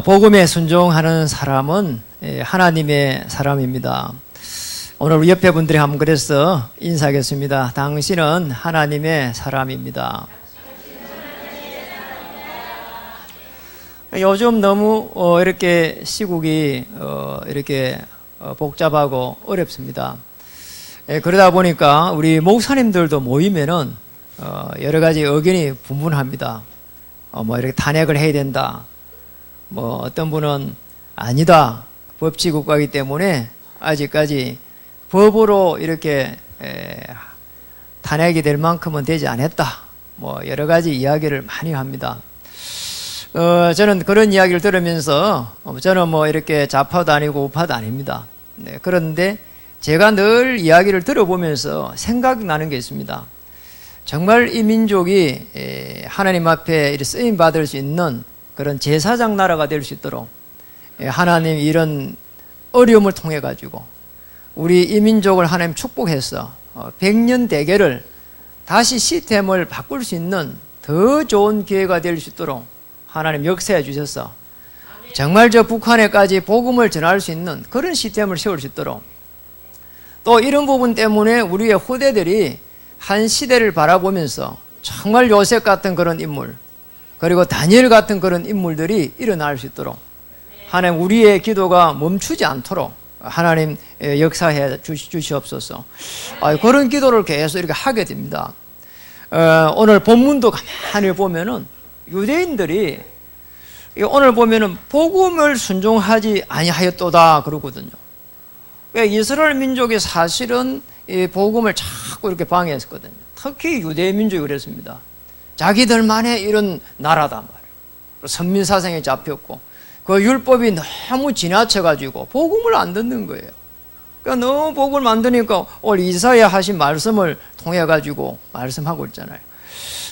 복음에 순종하는 사람은 하나님의 사람입니다. 오늘 우리 옆에 분들이 한번 그래서 인사하겠습니다. 당신은 하나님의 사람입니다. 요즘 너무 이렇게 시국이 이렇게 복잡하고 어렵습니다. 그러다 보니까 우리 목사님들도 모이면은 여러 가지 의견이 분분합니다. 이렇게 탄핵을 해야 된다. 어떤 분은 아니다. 법치국가이기 때문에 아직까지 법으로 이렇게 탄핵이 될 만큼은 되지 않았다. 여러 가지 이야기를 많이 합니다. 저는 그런 이야기를 들으면서 저는 이렇게 좌파도 아니고 우파도 아닙니다. 그런데 제가 늘 이야기를 들어보면서 생각나는 게 있습니다. 정말 이 민족이 하나님 앞에 쓰임 받을 수 있는 그런 제사장 나라가 될 수 있도록 하나님 이런 어려움을 통해 가지고 우리 이 민족을 하나님 축복해서 100년 대계를 다시 시스템을 바꿀 수 있는 더 좋은 기회가 될 수 있도록 하나님 역사해 주셔서 정말 저 북한에까지 복음을 전할 수 있는 그런 시스템을 세울 수 있도록 또 이런 부분 때문에 우리의 후대들이 한 시대를 바라보면서 정말 요셉 같은 그런 인물 그리고 다니엘 같은 그런 인물들이 일어날 수 있도록 하나님 우리의 기도가 멈추지 않도록 하나님 역사해 주시옵소서. 그런 기도를 계속 이렇게 하게 됩니다. 오늘 본문도 가만히 보면은 유대인들이 오늘 보면은 복음을 순종하지 아니하였도다 그러거든요. 이스라엘 민족이 사실은 이 복음을 자꾸 이렇게 방해했거든요. 특히 유대 민족이 그랬습니다. 자기들만의 이런 나라단 말이에요. 선민사상에 잡혔고 그 율법이 너무 지나쳐가지고 복음을 안 듣는 거예요. 그러니까 너무 복음을 만드니까 오늘 이사야 하신 말씀을 통해가지고 말씀하고 있잖아요.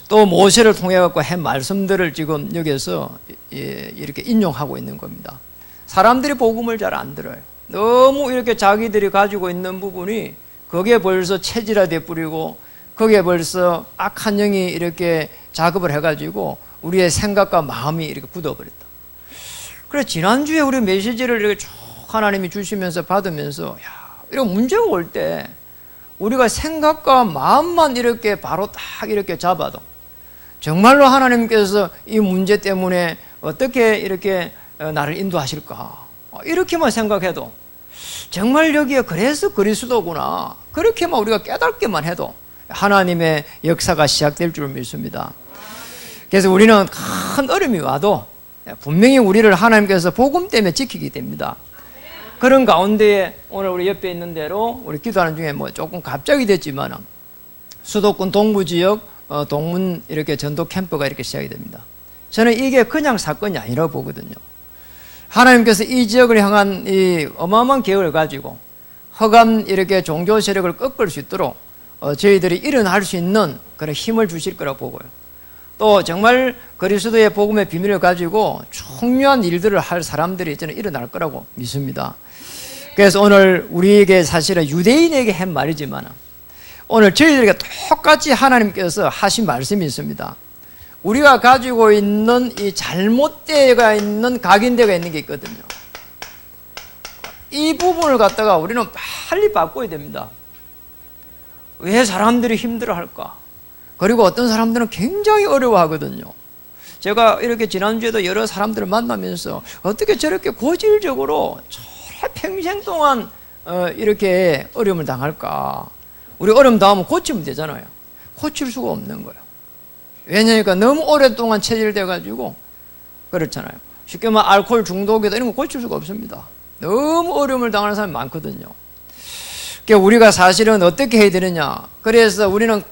또 모세를 통해갖고 한 말씀들을 지금 여기서 이렇게 인용하고 있는 겁니다. 사람들이 복음을 잘 안 들어요. 너무 이렇게 자기들이 가지고 있는 부분이 거기에 벌써 체질화돼 뿌리고 거기에 벌써 악한 영이 이렇게 작업을 해가지고 우리의 생각과 마음이 이렇게 굳어버렸다. 그래서 지난주에 우리 메시지를 이렇게 쭉 하나님이 주시면서 받으면서 이런 문제가 올 때 우리가 생각과 마음만 이렇게 바로 딱 이렇게 잡아도 정말로 하나님께서 이 문제 때문에 어떻게 이렇게 나를 인도하실까 이렇게만 생각해도 정말 여기에 그래서 그리스도구나 그렇게만 우리가 깨닫기만 해도 하나님의 역사가 시작될 줄 믿습니다. 그래서 우리는 큰 어려움이 와도 분명히 우리를 하나님께서 복음 때문에 지키게 됩니다. 그런 가운데에 오늘 우리 옆에 있는 대로 우리 기도하는 중에 조금 갑자기 됐지만 수도권 동부지역 동문 이렇게 전도 캠프가 이렇게 시작이 됩니다. 저는 이게 그냥 사건이 아니라고 보거든요. 하나님께서 이 지역을 향한 이 어마어마한 계획을 가지고 허감 이렇게 종교 세력을 꺾을 수 있도록 저희들이 일어날 수 있는 그런 힘을 주실 거라고 보고요. 또 정말 그리스도의 복음의 비밀을 가지고 중요한 일들을 할 사람들이 저는 일어날 거라고 믿습니다. 그래서 오늘 우리에게 사실은 유대인에게 한 말이지만 오늘 저희들에게 똑같이 하나님께서 하신 말씀이 있습니다. 우리가 가지고 있는 이 잘못되어 있는 각인되어 있는 게 있거든요. 이 부분을 갖다가 우리는 빨리 바꿔야 됩니다. 왜 사람들이 힘들어할까? 그리고 어떤 사람들은 굉장히 어려워하거든요. 제가 이렇게 지난주에도 여러 사람들을 만나면서 어떻게 저렇게 고질적으로 평생 동안 이렇게 어려움을 당할까? 우리 어려움 당하면 고치면 되잖아요. 고칠 수가 없는 거예요. 왜냐니까 너무 오랫동안 체질돼가지고 그렇잖아요. 쉽게 말하면 알코올 중독이다 이런 거 고칠 수가 없습니다. 너무 어려움을 당하는 사람이 많거든요. 그러니까 우리가 사실은 어떻게 해야 되느냐. 그래서 우리는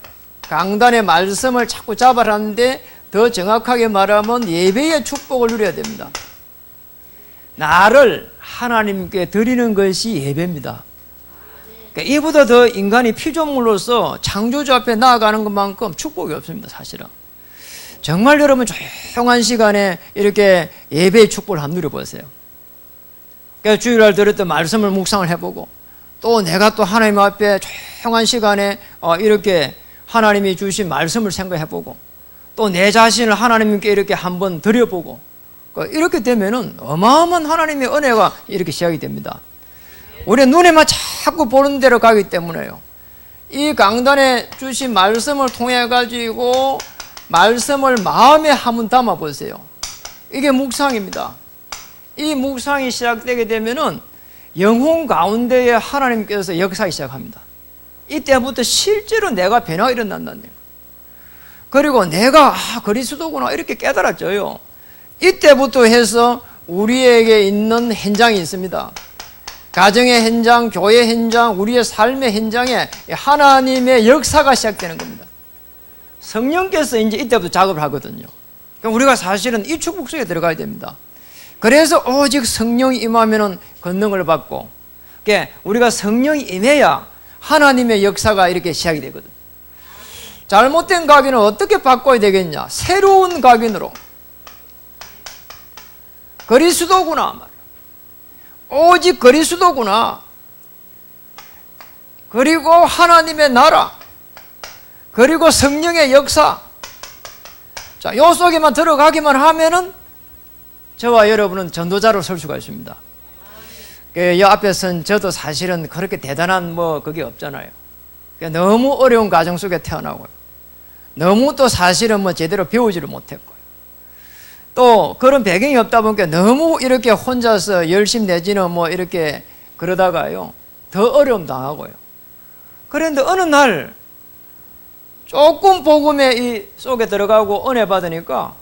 강단의 말씀을 자꾸 잡아라는데 더 정확하게 말하면 예배의 축복을 누려야 됩니다. 나를 하나님께 드리는 것이 예배입니다. 그러니까 이보다 더 인간이 피조물로서 창조주 앞에 나아가는 것만큼 축복이 없습니다. 사실은. 정말 여러분 조용한 시간에 이렇게 예배의 축복을 한번 누려보세요. 그러니까 주일날 들었던 말씀을 묵상을 해보고 또 내가 또 하나님 앞에 조용한 시간에 이렇게 하나님이 주신 말씀을 생각해보고 또 내 자신을 하나님께 이렇게 한번 드려보고 이렇게 되면은 어마어마한 하나님의 은혜가 이렇게 시작이 됩니다. 우리 눈에만 자꾸 보는 대로 가기 때문에요. 이 강단에 주신 말씀을 통해 가지고 말씀을 마음에 한번 담아 보세요. 이게 묵상입니다. 이 묵상이 시작되게 되면은 영혼 가운데에 하나님께서 역사하기 시작합니다. 이때부터 실제로 내가 변화가 일어난다는 거예요. 그리고 내가 그리스도구나 이렇게 깨달아져요. 이때부터 해서 우리에게 있는 현장이 있습니다. 가정의 현장, 교회 현장, 우리의 삶의 현장에 하나님의 역사가 시작되는 겁니다. 성령께서 이제 이때부터 작업을 하거든요. 그러니까 우리가 사실은 이 축복 속에 들어가야 됩니다. 그래서 오직 성령이 임하면은 권능을 받고, 그러니까 우리가 성령이 임해야 하나님의 역사가 이렇게 시작이 되거든요. 잘못된 각인은 어떻게 바꿔야 되겠냐? 새로운 각인으로. 그리스도구나 말이야. 오직 그리스도구나. 그리고 하나님의 나라. 그리고 성령의 역사. 자, 요 속에만 들어가기만 하면은 저와 여러분은 전도자로 설 수가 있습니다. 이 앞에서는 저도 사실은 그렇게 대단한 그게 없잖아요. 너무 어려운 가정 속에 태어나고요. 너무 또 사실은 제대로 배우지를 못했고요. 또 그런 배경이 없다 보니까 너무 이렇게 혼자서 열심 내지는 이렇게 그러다가요. 더 어려움 당하고요. 그런데 어느 날 조금 복음의 이 속에 들어가고 은혜 받으니까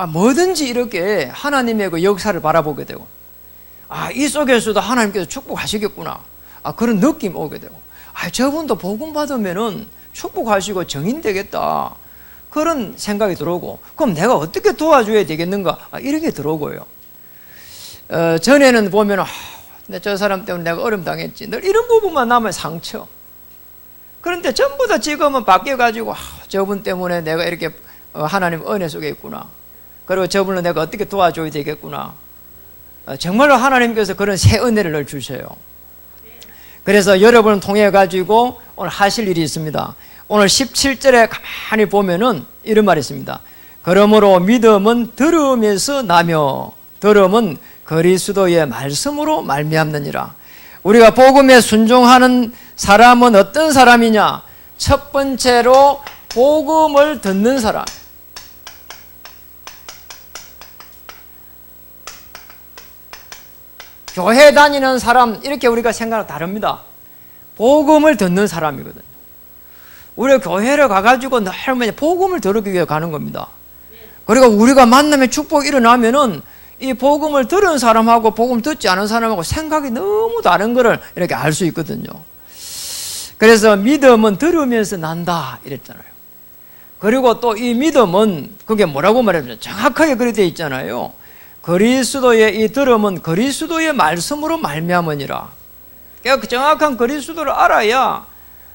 뭐든지 이렇게 하나님의 그 역사를 바라보게 되고, 이 속에서도 하나님께서 축복하시겠구나. 그런 느낌이 오게 되고, 저분도 복음 받으면은 축복하시고 정인되겠다. 그런 생각이 들어오고, 그럼 내가 어떻게 도와줘야 되겠는가? 이렇게 들어오고요. 전에는 보면, 저 사람 때문에 내가 어려움 당했지. 늘 이런 부분만 남아요, 상처. 그런데 전부 다 지금은 바뀌어가지고, 저분 때문에 내가 이렇게 하나님 은혜 속에 있구나. 그리고 저분을 내가 어떻게 도와줘야 되겠구나. 정말로 하나님께서 그런 새 은혜를 주셔요. 그래서 여러분을 통해 가지고 오늘 하실 일이 있습니다. 오늘 17절에 가만히 보면은 이런 말이 있습니다. 그러므로 믿음은 들음에서 나며 들음은 그리스도의 말씀으로 말미암느니라. 우리가 복음에 순종하는 사람은 어떤 사람이냐? 첫 번째로 복음을 듣는 사람. 교회 다니는 사람, 이렇게 우리가 생각은 다릅니다. 복음을 듣는 사람이거든요. 우리가 교회를 가가지고 늘 복음을 들었기 위해 가는 겁니다. 그리고 우리가 만남의 축복이 일어나면은 이 복음을 들은 사람하고 복음 듣지 않은 사람하고 생각이 너무 다른 것을 이렇게 알 수 있거든요. 그래서 믿음은 들으면서 난다 이랬잖아요. 그리고 또 이 믿음은 그게 뭐라고 말하면 정확하게 그렇게 되어 있잖아요. 그리스도의 이 들음은 그리스도의 말씀으로 말미암으니라. 그러니까 정확한 그리스도를 알아야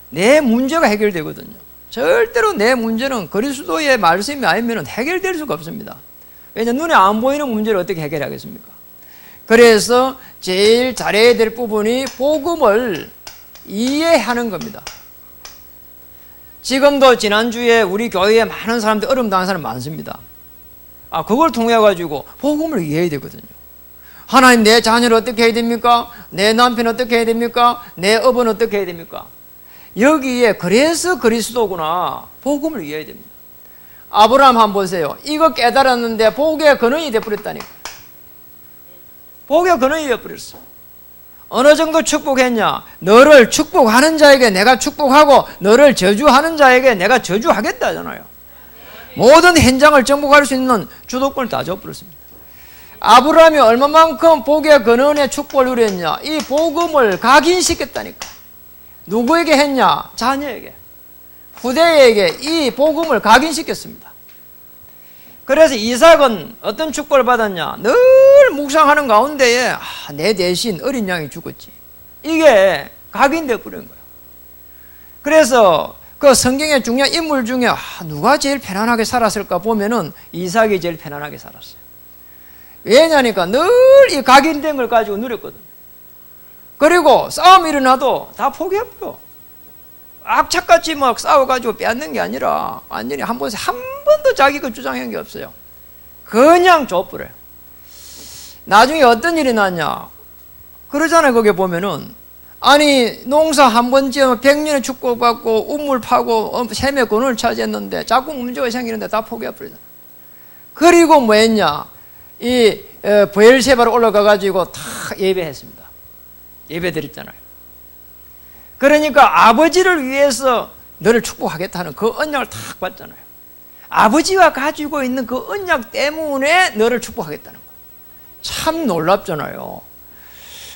내 문제가 해결되거든요. 절대로 내 문제는 그리스도의 말씀이 아니면 해결될 수가 없습니다. 왜냐하면 눈에 안 보이는 문제를 어떻게 해결하겠습니까? 그래서 제일 잘해야 될 부분이 복음을 이해하는 겁니다. 지금도 지난주에 우리 교회에 많은 사람들 어려움 당한 사람 많습니다. 그걸 통해 가지고 복음을 이해해야 되거든요. 하나님, 내 자녀를 어떻게 해야 됩니까? 내 남편 어떻게 해야 됩니까? 내 업은 어떻게 해야 됩니까? 여기에 그래서 그리스도구나. 복음을 이해해야 됩니다. 아브라함 한번 보세요. 이거 깨달았는데 복의 근원이 되어버렸다니까. 복의 근원이 되어버렸어. 어느 정도 축복했냐? 너를 축복하는 자에게 내가 축복하고 너를 저주하는 자에게 내가 저주하겠다잖아요. 모든 현장을 정복할 수 있는 주도권을 다 줘버렸습니다. 아브라함이 얼마만큼 복의 근원의 축복을 누렸냐? 이 복음을 각인시켰다니까. 누구에게 했냐? 자녀에게, 후대에게 이 복음을 각인시켰습니다. 그래서 이삭은 어떤 축복을 받았냐? 늘 묵상하는 가운데에 내 대신 어린 양이 죽었지. 이게 각인되어 버린 거예요. 그래서 그 성경의 중요한 인물 중에 누가 제일 편안하게 살았을까 보면은 이삭이 제일 편안하게 살았어요. 왜냐니까 늘 이 각인된 걸 가지고 누렸거든. 그리고 싸움이 일어나도 다 포기해버려. 악착같이 막 싸워가지고 빼앗는 게 아니라 완전히 한 번도 자기 거 주장한 게 없어요. 그냥 줘버려요. 나중에 어떤 일이 났냐? 그러잖아요. 거기에 보면은. 아니, 농사 한 번 지으면 100년의 축복받고, 우물 파고, 세매권을 차지했는데, 자꾸 문제가 생기는데 다 포기해버리잖아. 그리고 뭐 했냐? 브엘세바로 올라가가지고 다 예배했습니다. 예배 드렸잖아요. 그러니까 아버지를 위해서 너를 축복하겠다는 그 언약을 탁 받잖아요. 아버지가 가지고 있는 그 언약 때문에 너를 축복하겠다는 거예요. 참 놀랍잖아요.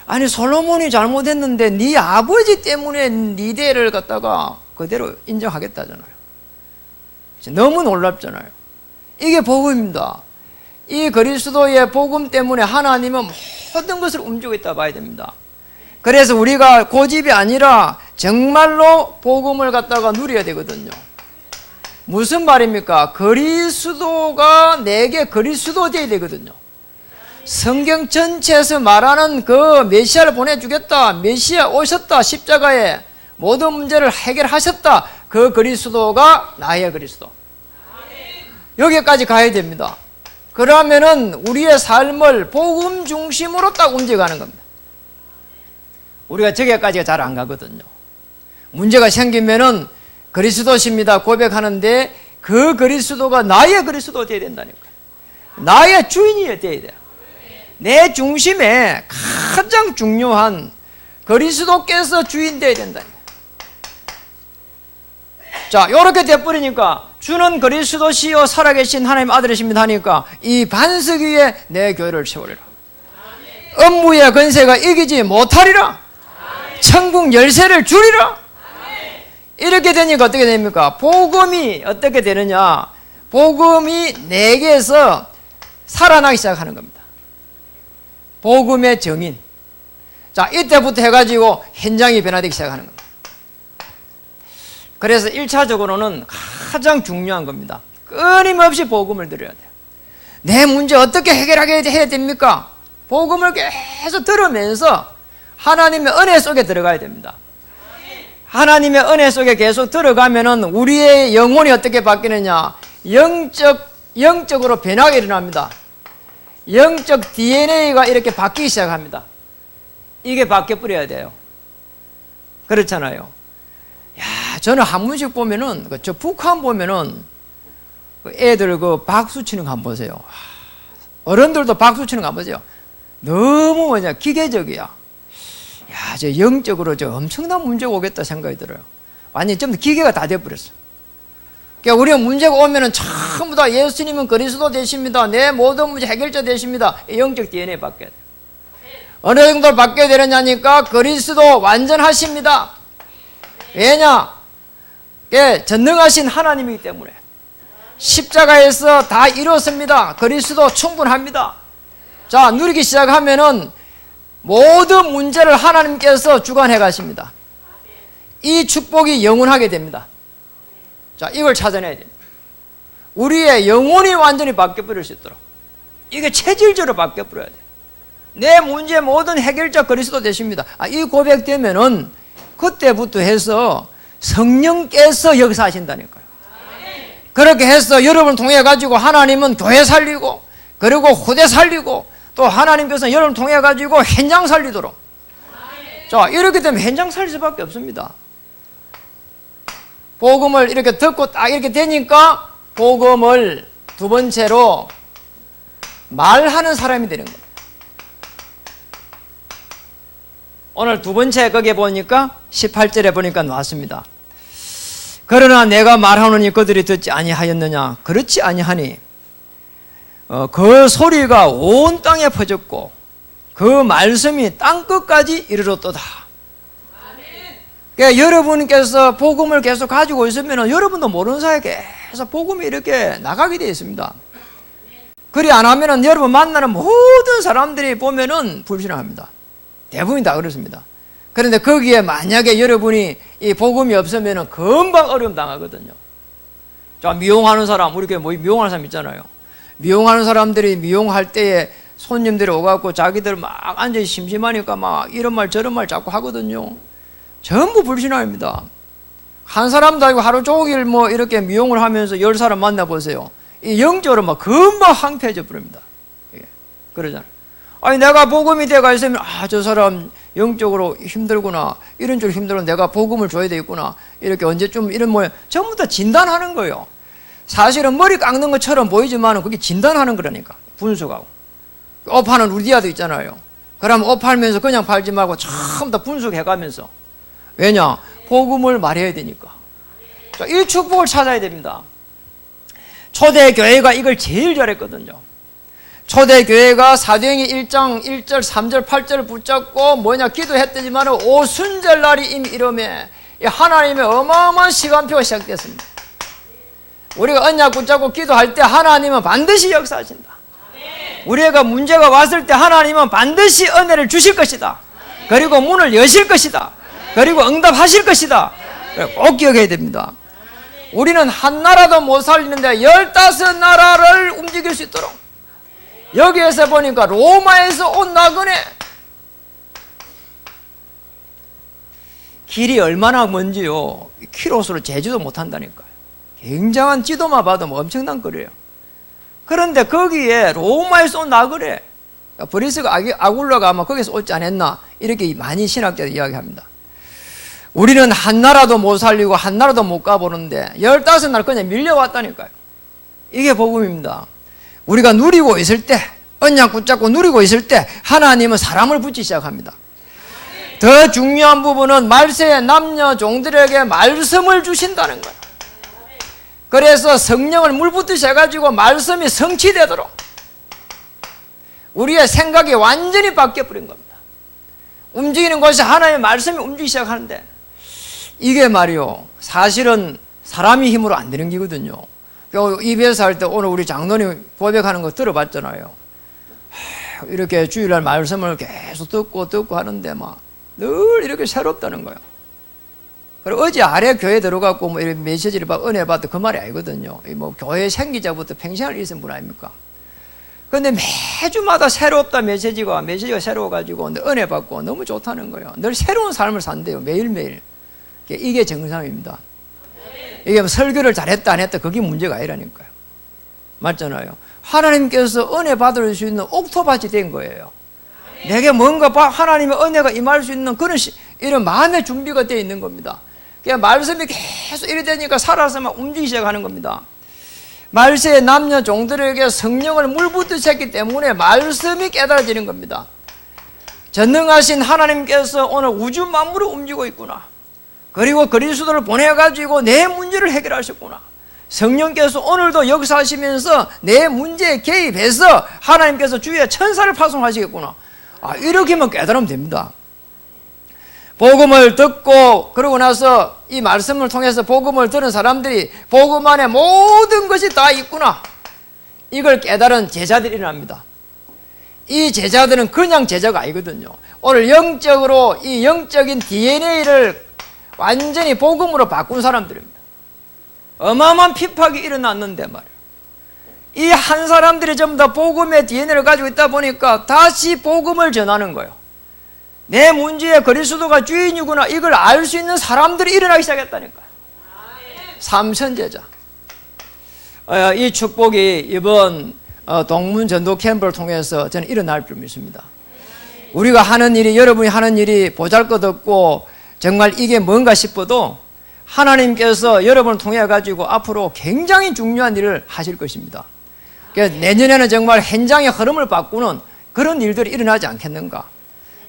아니, 솔로몬이 잘못했는데 네 아버지 때문에 네 대를 갖다가 그대로 인정하겠다잖아요. 너무 놀랍잖아요. 이게 복음입니다. 이 그리스도의 복음 때문에 하나님은 모든 것을 움직이고 있다 봐야 됩니다. 그래서 우리가 고집이 아니라 정말로 복음을 갖다가 누려야 되거든요. 무슨 말입니까? 그리스도가 내게 그리스도 되어야 되거든요. 성경 전체에서 말하는 그 메시아를 보내주겠다, 메시아 오셨다, 십자가에 모든 문제를 해결하셨다, 그 그리스도가 나의 그리스도. 여기까지 가야 됩니다. 그러면은 우리의 삶을 복음 중심으로 딱 움직여가는 겁니다. 우리가 저기까지가 잘 안 가거든요. 문제가 생기면은 그리스도십니다 고백하는데 그 그리스도가 나의 그리스도 되어야 된다니까요. 나의 주인이 되어야 돼요. 내 중심에 가장 중요한 그리스도께서 주인 되어야 된다니까요. 자, 요렇게 돼버리니까 주는 그리스도시요 살아계신 하나님 아들이십니다 하니까 이 반석 위에 내 교회를 세우리라. 음부의 권세가 이기지 못하리라. 천국 열쇠를 주리라. 이렇게 되니까 어떻게 됩니까? 복음이 어떻게 되느냐? 복음이 내게서 살아나기 시작하는 겁니다. 복음의 정인. 자, 이때부터 해가지고 현장이 변화되기 시작하는 겁니다. 그래서 1차적으로는 가장 중요한 겁니다. 끊임없이 복음을 드려야 돼요. 내 문제 어떻게 해결하게 해야 됩니까? 복음을 계속 들으면서 하나님의 은혜 속에 들어가야 됩니다. 하나님의 은혜 속에 계속 들어가면은 우리의 영혼이 어떻게 바뀌느냐? 영적으로 변화가 일어납니다. 영적 DNA가 이렇게 바뀌기 시작합니다. 이게 바뀌어버려야 돼요. 그렇잖아요. 야, 저는 한문식 보면은, 저 북한 보면은, 애들 박수 치는 거 한번 보세요. 어른들도 박수 치는 거 한번 보세요. 너무 기계적이야. 야, 저 영적으로 저 엄청난 문제가 오겠다 생각이 들어요. 완전히 좀 기계가 다 돼버렸어. 그러니까 우리가 문제가 오면은 전부 다 예수님은 그리스도 되십니다. 내 모든 문제 해결자 되십니다. 영적 DNA 바뀌어야 돼요. 어느 정도 바뀌어야 되느냐니까 그리스도 완전하십니다. 왜냐? 전능하신 하나님이기 때문에 십자가에서 다 이뤘습니다. 그리스도 충분합니다. 자, 누리기 시작하면은 모든 문제를 하나님께서 주관해 가십니다. 이 축복이 영원하게 됩니다. 자, 이걸 찾아내야 됩니다. 우리의 영혼이 완전히 바뀌어버릴 수 있도록 이게 체질적으로 바뀌어버려야 돼요. 내 문제 모든 해결자 그리스도 되십니다. 이 고백되면은 그때부터 해서 성령께서 역사하신다니까요. 그렇게 해서 여러분을 통해 가지고 하나님은 교회 살리고 그리고 후대 살리고 또 하나님께서 여러분을 통해 가지고 현장 살리도록. 자, 이렇게 되면 현장 살릴 수밖에 없습니다. 복음을 이렇게 듣고 딱 이렇게 되니까 복음을 두 번째로 말하는 사람이 되는 겁니다. 오늘 두 번째 거기에 보니까 18절에 보니까 나왔습니다. 그러나 내가 말하노니 그들이 듣지 아니하였느냐? 그렇지 아니하니 그 소리가 온 땅에 퍼졌고 그 말씀이 땅끝까지 이르렀도다. 그러니까 여러분께서 복음을 계속 가지고 있으면 여러분도 모르는 사이에 계속 복음이 이렇게 나가게 되어 있습니다. 그리 안 하면은 여러분 만나는 모든 사람들이 보면은 불신합니다. 대부분이 다 그렇습니다. 그런데 거기에 만약에 여러분이 이 복음이 없으면은 금방 어려움 당하거든요. 자, 미용하는 사람, 우리 교회 미용하는 사람 있잖아요. 미용하는 사람들이 미용할 때에 손님들이 오갖고 자기들 막 앉아 심심하니까 막 이런 말 저런 말 자꾸 하거든요. 전부 불신앙입니다. 한 사람도 아니고 하루 종일 뭐 이렇게 미용을 하면서 10사람 만나보세요. 이 영적으로 막 금방 황폐해져 버립니다. 그러잖아요. 아니 내가 복음이 돼가 있으면 저 사람 영적으로 힘들구나, 이런 줄 힘들어, 내가 복음을 줘야 되겠구나, 이렇게 언제쯤 이런 모양 전부 다 진단하는 거예요. 사실은 머리 깎는 것처럼 보이지만 그게 진단하는 거라니까. 분석하고. 업하는 루디아도 있잖아요. 그럼 업하면서 그냥 팔지 말고 전부 다 분석해가면서. 왜냐? 복음을 말해야 되니까. 자, 이 축복을 찾아야 됩니다. 초대교회가 이걸 제일 잘했거든요. 초대교회가 사도행전 1장 1절 3절 8절을 붙잡고 기도했더니만 오순절 날이 이미 이름에 하나님의 어마어마한 시간표가 시작됐습니다. 우리가 언약 붙잡고 기도할 때 하나님은 반드시 역사하신다. 우리가 문제가 왔을 때 하나님은 반드시 은혜를 주실 것이다. 그리고 문을 여실 것이다. 그리고 응답하실 것이다. 꼭 기억해야 됩니다. 우리는 한 나라도 못 살리는데 15나라를 움직일 수 있도록, 여기에서 보니까 로마에서 온 나그네, 길이 얼마나 먼지요. 키로수로 재지도 못한다니까요. 굉장한 지도만 봐도 엄청난 거리예요. 그런데 거기에 로마에서 온 나그네, 브리스가 아굴라가 아마 거기서 오지 않았나, 이렇게 많이 신학자들이 이야기합니다. 우리는 한 나라도 못 살리고 한 나라도 못 가보는데 15날 그냥 밀려왔다니까요. 이게 복음입니다. 우리가 누리고 있을 때, 언약 붙잡고 누리고 있을 때 하나님은 사람을 붙이기 시작합니다. 더 중요한 부분은 말세의 남녀 종들에게 말씀을 주신다는 거예요. 그래서 성령을 물붓듯이 해가지고 말씀이 성취되도록 우리의 생각이 완전히 바뀌어버린 겁니다. 움직이는 곳이 하나님의 말씀이 움직이기 시작하는데, 이게 말이요, 사실은 사람이 힘으로 안 되는 기거든요. EBS 할 때 오늘 우리 장로님 고백하는 거 들어봤잖아요. 이렇게 주일날 말씀을 계속 듣고 하는데 늘 이렇게 새롭다는 거예요. 그리고 어제 아래 교회 들어갔고 이런 메시지를 은혜 받도 그 말이 아니거든요. 교회 생기자부터 평생을 있은 분 아닙니까? 근데 매주마다 새롭다, 메시지가 새로워가지고 은혜 받고 너무 좋다는 거예요. 늘 새로운 삶을 산대요. 매일매일. 이게 정상입니다. 이게 설교를 잘했다 안 했다 그게 문제가 아니라니까요. 맞잖아요. 하나님께서 은혜 받을 수 있는 옥토밭이 된 거예요. 내게 뭔가 하나님의 은혜가 임할 수 있는 그런 이런 마음의 준비가 되어 있는 겁니다. 그냥 말씀이 계속 이래 되니까 살아서 움직이기 시작하는 겁니다. 말세의 남녀 종들에게 성령을 물붓듯이 했기 때문에 말씀이 깨달아지는 겁니다. 전능하신 하나님께서 오늘 우주 만물을 움직이고 있구나. 그리고 그리스도를 보내가지고 내 문제를 해결하셨구나. 성령께서 오늘도 역사하시면서 내 문제에 개입해서 하나님께서 주위에 천사를 파송하시겠구나. 이렇게만 깨달으면 됩니다. 복음을 듣고 그러고 나서 이 말씀을 통해서 복음을 들은 사람들이 복음 안에 모든 것이 다 있구나, 이걸 깨달은 제자들이 일어납니다. 이 제자들은 그냥 제자가 아니거든요. 오늘 영적으로 이 영적인 DNA를 완전히 복음으로 바꾼 사람들입니다. 어마어마한 핍박이 일어났는데 말이에요. 이 한 사람들이 전부 다 복음의 DNA를 가지고 있다 보니까 다시 복음을 전하는 거예요. 내 문제에 그리스도가 주인이구나, 이걸 알 수 있는 사람들이 일어나기 시작했다니까요. 삼선제자. 이 축복이 이번 동문 전도 캠프를 통해서 저는 일어날 줄 믿습니다. 우리가 하는 일이, 여러분이 하는 일이 보잘것없고 정말 이게 뭔가 싶어도 하나님께서 여러분을 통해 가지고 앞으로 굉장히 중요한 일을 하실 것입니다. 그러니까 내년에는 정말 현장의 흐름을 바꾸는 그런 일들이 일어나지 않겠는가.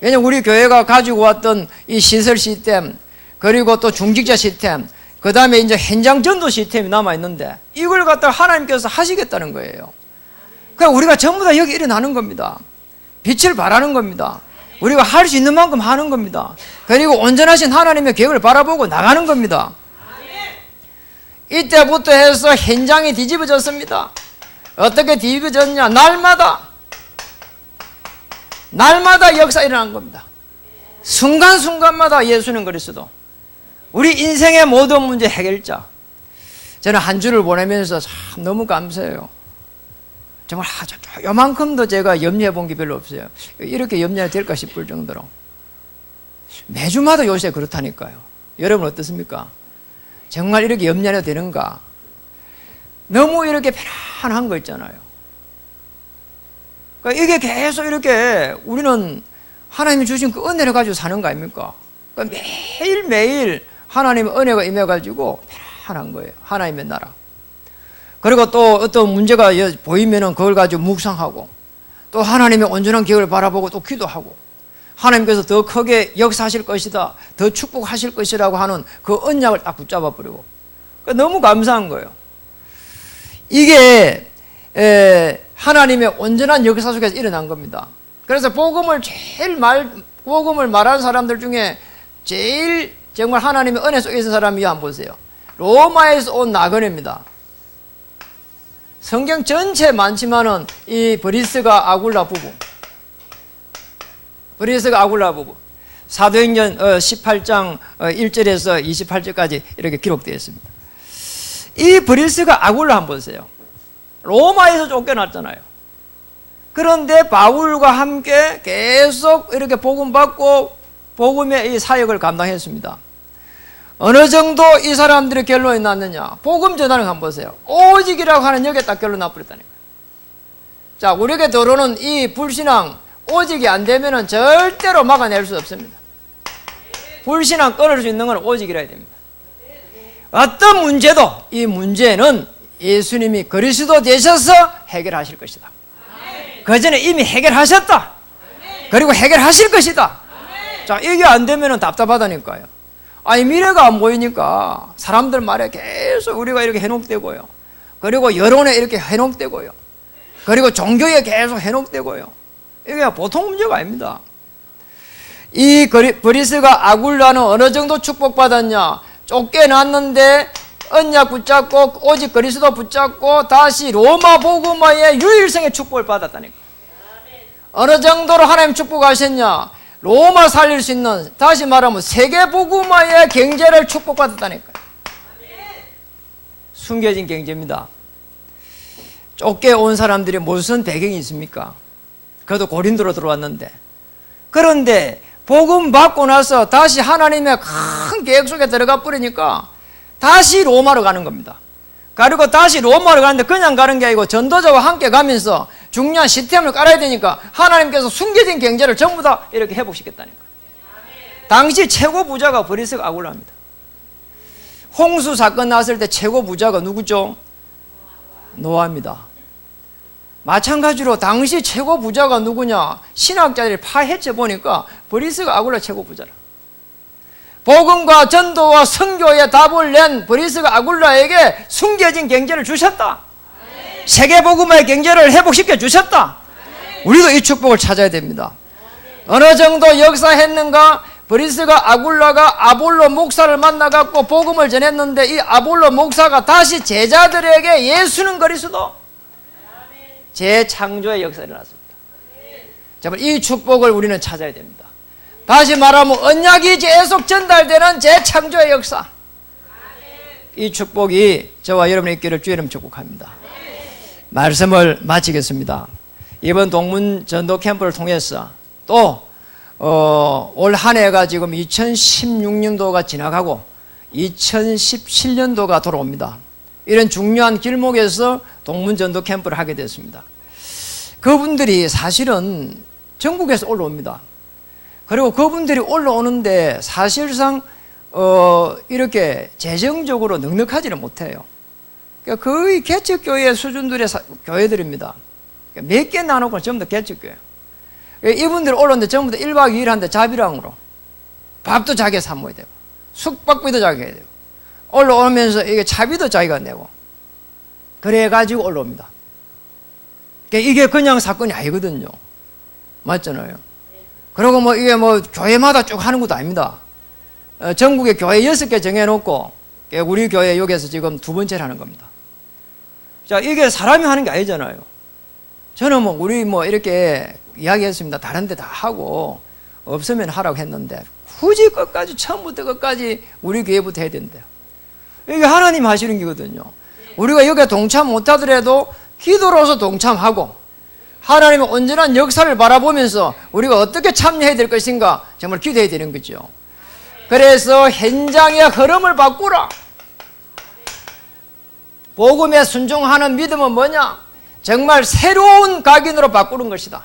왜냐하면 우리 교회가 가지고 왔던 이 시설 시스템, 그리고 또 중직자 시스템, 그 다음에 이제 현장 전도 시스템이 남아있는데 이걸 갖다 하나님께서 하시겠다는 거예요. 그러니까 우리가 전부 다 여기 일어나는 겁니다. 빛을 발하는 겁니다. 우리가 할 수 있는 만큼 하는 겁니다. 그리고 온전하신 하나님의 계획을 바라보고 나가는 겁니다. 이때부터 해서 현장이 뒤집어졌습니다. 어떻게 뒤집어졌냐? 날마다 역사 일어난 겁니다. 순간순간마다 예수는 그리스도, 우리 인생의 모든 문제 해결자. 저는 한 주를 보내면서 참 너무 감사해요. 정말 요만큼도 제가 염려해 본 게 별로 없어요. 이렇게 염려해도 될까 싶을 정도로. 매주마다 요새 그렇다니까요. 여러분 어떻습니까? 정말 이렇게 염려해도 되는가? 너무 이렇게 편안한 거 있잖아요. 그러니까 이게 계속 이렇게 우리는 하나님이 주신 그 은혜를 가지고 사는 거 아닙니까? 그러니까 매일매일 하나님의 은혜가 임해가지고 편안한 거예요. 하나님의 나라. 그리고 또 어떤 문제가 보이면은 그걸 가지고 묵상하고, 또 하나님의 온전한 계획을 바라보고 또 기도하고, 하나님께서 더 크게 역사하실 것이다, 더 축복하실 것이라고 하는 그 언약을 딱 붙잡아 버리고, 그러니까 너무 감사한 거예요. 이게 하나님의 온전한 역사 속에서 일어난 겁니다. 그래서 복음을 말하는 사람들 중에 제일 정말 하나님의 은혜 속에 있는 사람이 한번 보세요. 로마에서 온 나그네입니다. 성경 전체 많지만은 이 브리스가 아굴라 부부, 사도행전 18장 1절에서 28절까지 이렇게 기록되어 있습니다. 이 브리스가 아굴라 한번 보세요. 로마에서 쫓겨났잖아요. 그런데 바울과 함께 계속 이렇게 복음 받고 복음의 이 사역을 감당했습니다. 어느 정도 이 사람들의 결론이 났느냐? 복음 전하는 거 한번 보세요. 오직이라고 하는 여기에 딱 결론 나버렸다니까요. 자, 우리에게 들어오는 이 불신앙, 오직이 안 되면은 절대로 막아낼 수 없습니다. 불신앙 끊을 수 있는 건 오직이라야 됩니다. 어떤 문제도 이 문제는 예수님이 그리스도 되셔서 해결하실 것이다. 그 전에 이미 해결하셨다. 그리고 해결하실 것이다. 자, 이게 안 되면은 답답하다니까요. 아니, 미래가 안 보이니까 사람들 말에 계속 우리가 이렇게 해놓되고요. 그리고 여론에 이렇게 해놓되고요. 그리고 종교에 계속 해놓되고요. 이게 보통 문제가 아닙니다. 이 브리스가 아굴라는 어느 정도 축복받았냐? 쫓겨났는데 언약 붙잡고 오직 그리스도 붙잡고 다시 로마 복음화의 유일성의 축복을 받았다니까. 어느 정도로 하나님 축복하셨냐? 로마 살릴 수 있는, 다시 말하면 세계 복음화의 경제를 축복받았다니까. 숨겨진 경제입니다. 쫓겨온 사람들이 무슨 배경이 있습니까? 그래도 고린도로 들어왔는데, 그런데 복음 받고 나서 다시 하나님의 큰 계획 속에 들어가 버리니까 다시 로마로 가는 겁니다. 그리고 다시 로마로 가는데 그냥 가는 게 아니고 전도자와 함께 가면서 중요한 시스템을 깔아야 되니까 하나님께서 숨겨진 경제를 전부 다 이렇게 회복시켰다니까. 당시 최고 부자가 브리스가 아굴라입니다. 홍수 사건 났을 때 최고 부자가 누구죠? 노아입니다. 마찬가지로 당시 최고 부자가 누구냐? 신학자들이 파헤쳐 보니까 브리스가 아굴라 최고 부자라. 복음과 전도와 선교의 답을 낸 브리스가 아굴라에게 숨겨진 경제를 주셨다. 세계 복음의 경제를 회복시켜 주셨다. 우리도 이 축복을 찾아야 됩니다. 어느 정도 역사했는가? 브리스가 아굴라가 아볼로 목사를 만나갖고 복음을 전했는데 이 아볼로 목사가 다시 제자들에게 예수는 그리스도, 재창조의 역사가 일어났습니다. 정말 이 축복을 우리는 찾아야 됩니다. 다시 말하면 언약이 계속 전달되는 재창조의 역사, 이 축복이 저와 여러분의 있기를 주의 이름 축복합니다. 말씀을 마치겠습니다. 이번 동문 전도 캠프를 통해서 또 올 한 해가 지금 2016년도가 지나가고 2017년도가 돌아옵니다. 이런 중요한 길목에서 동문 전도 캠프를 하게 됐습니다. 그분들이 사실은 전국에서 올라옵니다. 그리고 그분들이 올라오는데 사실상 이렇게 재정적으로 넉넉하지는 못해요. 그러니까 거의 개척교회 수준들의 교회들입니다. 그러니까 몇 개 나누고 전부 다 개척교회. 그러니까 이분들이 올라오는데 전부 다 1박 2일 하는데 자비랑으로 밥도 자기가 사 먹어야 되고 숙박비도 자기가 해야 되고 올라오면서 이게 차비도 자기가 내고 그래가지고 올라옵니다. 그러니까 이게 그냥 사건이 아니거든요. 맞잖아요. 그리고 뭐 이게 뭐 교회마다 쭉 하는 것도 아닙니다. 전국에 교회 6개 정해놓고 우리 교회 여기에서 지금 2번째를 하는 겁니다. 자, 이게 사람이 하는 게 아니잖아요. 저는 뭐 우리 뭐 이렇게 이야기했습니다. 다른 데 다 하고 없으면 하라고 했는데 굳이 끝까지 처음부터 끝까지 우리 교회부터 해야 된대요. 이게 하나님 하시는 거거든요. 우리가 여기에 동참 못하더라도 기도로서 동참하고 하나님의 온전한 역사를 바라보면서 우리가 어떻게 참여해야 될 것인가 정말 기도해야 되는 거죠. 그래서 현장의 흐름을 바꾸라. 복음에 순종하는 믿음은 뭐냐? 정말 새로운 각인으로 바꾸는 것이다.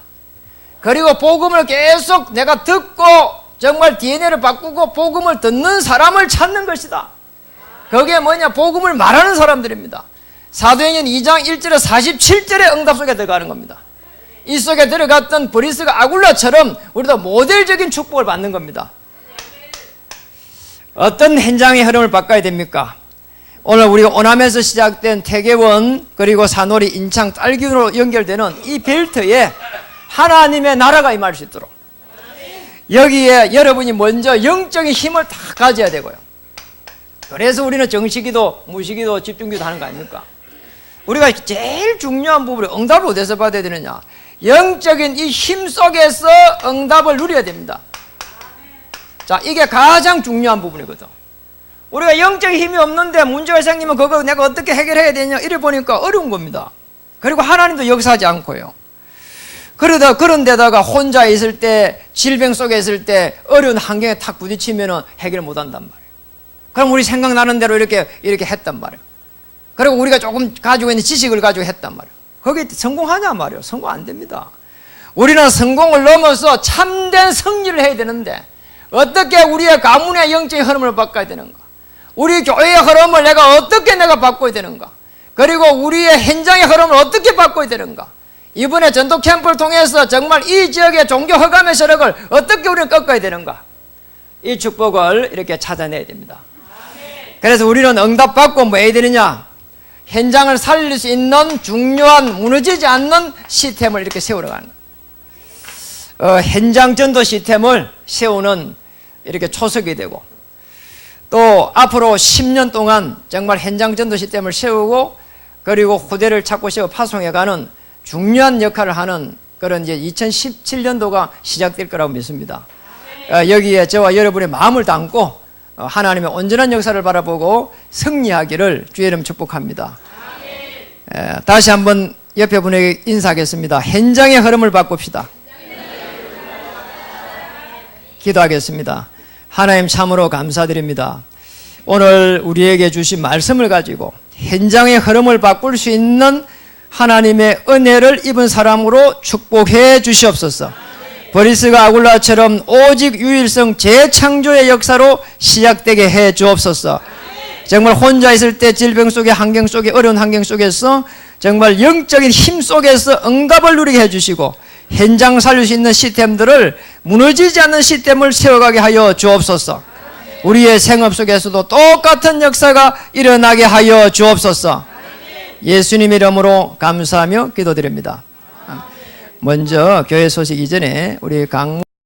그리고 복음을 계속 내가 듣고 정말 DNA를 바꾸고 복음을 듣는 사람을 찾는 것이다. 그게 뭐냐? 복음을 말하는 사람들입니다. 사도행전 2장 1절에 47절의 응답 속에 들어가는 겁니다. 이 속에 들어갔던 브리스가 아굴라처럼 우리도 모델적인 축복을 받는 겁니다. 어떤 현장의 흐름을 바꿔야 됩니까? 오늘 우리가 오남에서 시작된 태계원 그리고 산오리 인창 딸기로 연결되는 이 벨트에 하나님의 나라가 임할 수 있도록 여기에 여러분이 먼저 영적인 힘을 다 가져야 되고요. 그래서 우리는 정식기도, 무식기도, 집중기도 하는 거 아닙니까? 우리가 제일 중요한 부분이 응답을 어디서 받아야 되느냐? 영적인 이 힘 속에서 응답을 누려야 됩니다. 자, 이게 가장 중요한 부분이거든. 우리가 영적인 힘이 없는데 문제가 생기면 그거 내가 어떻게 해결해야 되냐 이래 보니까 어려운 겁니다. 그리고 하나님도 역사하지 않고요. 그런데다가 혼자 있을 때, 질병 속에 있을 때 어려운 환경에 탁 부딪히면 해결 못 한단 말이에요. 그럼 우리 생각나는 대로 이렇게 했단 말이에요. 그리고 우리가 조금 가지고 있는 지식을 가지고 했단 말이에요. 거기에 성공하냐 말이에요. 성공 안 됩니다. 우리는 성공을 넘어서 참된 승리를 해야 되는데 어떻게 우리의 가문의 영적인 흐름을 바꿔야 되는가? 우리 교회의 흐름을 어떻게 바꿔야 되는가? 그리고 우리의 현장의 흐름을 어떻게 바꿔야 되는가? 이번에 전도 캠프를 통해서 정말 이 지역의 종교 허감의 세력을 어떻게 우리는 꺾어야 되는가? 이 축복을 이렇게 찾아내야 됩니다. 그래서 우리는 응답받고 뭐 해야 되느냐? 현장을 살릴 수 있는 중요한 무너지지 않는 시스템을 이렇게 세우려고 하는 거예요. 현장 전도 시스템을 세우는 이렇게 초석이 되고 또 앞으로 10년 동안 정말 현장 전도 시스템을 세우고 그리고 후대를 찾고 세워 파송해가는 중요한 역할을 하는 그런 이제 2017년도가 시작될 거라고 믿습니다. 여기에 저와 여러분의 마음을 담고 하나님의 온전한 역사를 바라보고 승리하기를 주의 이름 축복합니다. 다시 한번 옆에 분에게 인사하겠습니다. 현장의 흐름을 바꿉시다. 기도하겠습니다. 하나님 참으로 감사드립니다. 오늘 우리에게 주신 말씀을 가지고 현장의 흐름을 바꿀 수 있는 하나님의 은혜를 입은 사람으로 축복해 주시옵소서. 브리스가 아굴라처럼 오직 유일성 재창조의 역사로 시작되게 해 주옵소서. 정말 혼자 있을 때 질병 속에 환경 속에 어려운 환경 속에서 정말 영적인 힘 속에서 응답을 누리게 해주시고 현장 살릴 수 있는 시스템들을 무너지지 않는 시스템을 세워가게 하여 주옵소서. 우리의 생업 속에서도 똑같은 역사가 일어나게 하여 주옵소서. 예수님 이름으로 감사하며 기도드립니다. 먼저 교회 소식 이전에 우리 강